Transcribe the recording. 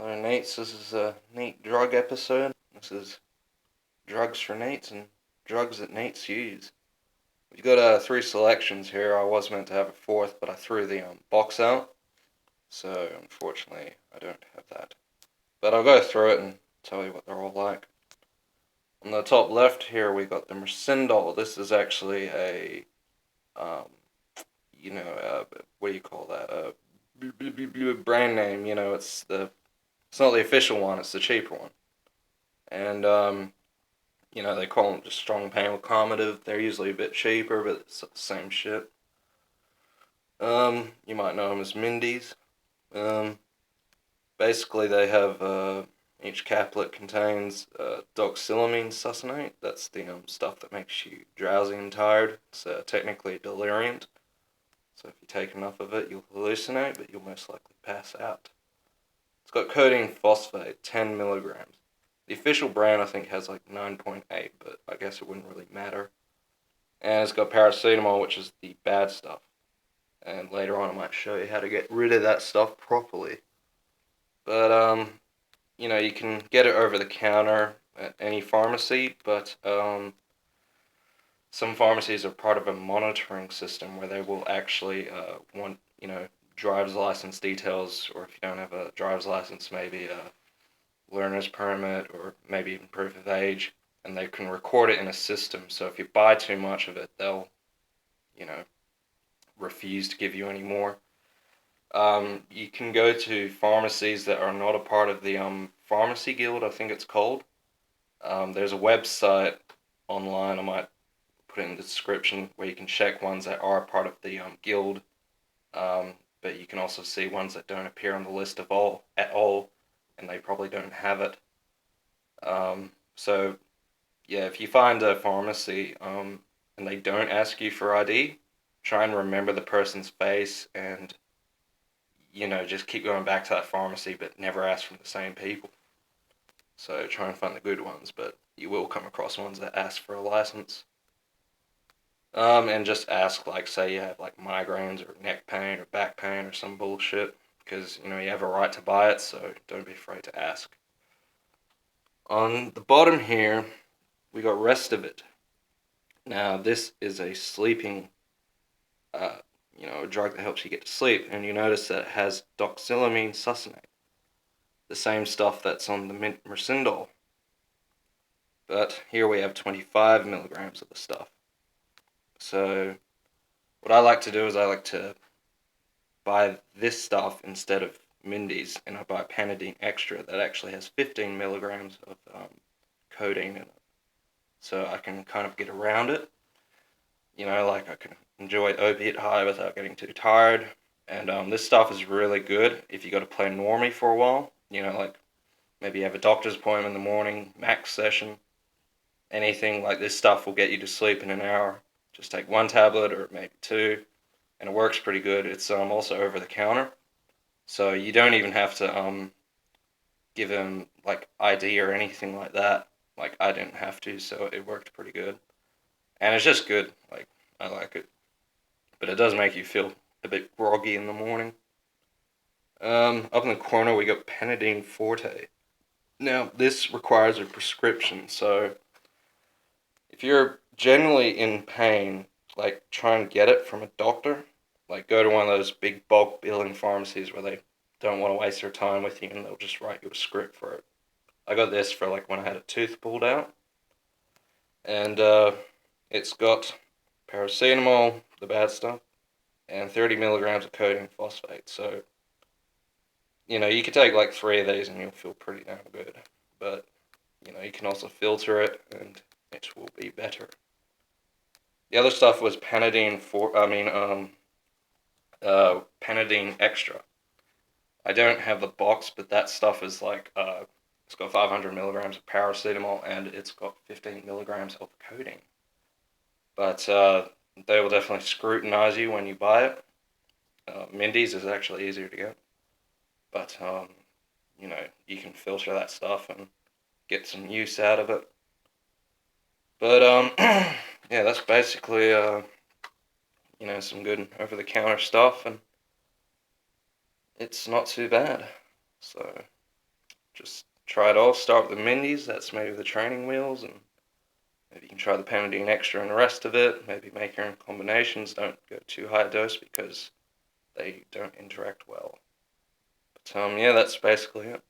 Hello, Neets. This is a Neet drug episode. This is drugs for Neets and drugs that Neets use. We've got three selections here. I was meant to have a fourth, but I threw the box out, so unfortunately I don't have that. But I'll go through it and tell you what they're all like. On the top left here, we got the Mercindol. This is actually a, what do you call that? Brand name. It's not the official one. It's the cheaper one. And they call them just strong pain locomotive. They're usually a bit cheaper, but it's the same shit. You might know them as Mindy's. Basically, they have each caplet contains doxylamine succinate. That's the stuff that makes you drowsy and tired. It's technically a deliriant. So if you take enough of it, you'll hallucinate, but you'll most likely pass out. It's got codeine phosphate, 10 milligrams. The official brand, I think, has like 9.8, but I guess it wouldn't really matter. And it's got paracetamol, which is the bad stuff. And later on I might show you how to get rid of that stuff properly. But, you can get it over the counter at any pharmacy, but some pharmacies are part of a monitoring system where they will actually want, driver's license details, or if you don't have a driver's license, maybe a learner's permit, or maybe even proof of age, and they can record it in a system. So if you buy too much of it, they'll, refuse to give you any more. You can go to pharmacies that are not a part of the pharmacy guild, I think it's called. There's a website online, I might put it in the description, where you can check ones that are part of the guild. But you can also see ones that don't appear on the list at all, and they probably don't have it. So, yeah, if you find a pharmacy and they don't ask you for ID, try and remember the person's face and, just keep going back to that pharmacy, but never ask from the same people. So try and find the good ones, but you will come across ones that ask for a license. And just ask, like, say you have, like, migraines or neck pain or back pain or some bullshit, because, you have a right to buy it, so don't be afraid to ask. On the bottom here, we got rest of it. Now, this is a sleeping, a drug that helps you get to sleep, and you notice that it has doxylamine succinate, the same stuff that's on the Mercindol. But here we have 25 milligrams of the stuff. So what I like to do is I like to buy this stuff instead of Mindy's, and I buy Panadeine Extra that actually has 15 milligrams of codeine in it. So I can kind of get around it. I can enjoy opiate high without getting too tired. And this stuff is really good if you got to play normie for a while. Maybe you have a doctor's appointment in the morning, max session. Anything like this stuff will get you to sleep in an hour. Just take one tablet or maybe two, and it works pretty good. It's also over the counter, so you don't even have to give him like ID or anything like that. Like, I didn't have to, so it worked pretty good. And it's just good. Like, I like it, but it does make you feel a bit groggy in the morning. Up in the corner we got Panadeine Forte. Now this requires a prescription, so if you're generally in pain, like, try and get it from a doctor. Like, go to one of those big bulk billing pharmacies where they don't want to waste their time with you and they'll just write you a script for it. I got this for, like, when I had a tooth pulled out. And it's got paracetamol, the bad stuff, and 30 milligrams of codeine phosphate. So, you could take like 3 of these and you'll feel pretty damn good. But, you can also filter it and it will be better. The other stuff was Panadeine Panadeine Extra. I don't have the box, but that stuff is like, it's got 500 milligrams of paracetamol and it's got 15 milligrams of codeine. But they will definitely scrutinize you when you buy it. Mindy's is actually easier to get. But, you can filter that stuff and get some use out of it. But, yeah, that's basically, some good over-the-counter stuff, and it's not too bad. So, Just try it all. Start with the Mindy's, that's maybe the training wheels, and maybe you can try the Panadine Extra and the rest of it. Maybe make your own combinations. Don't go too high a dose because they don't interact well. But yeah, that's basically it.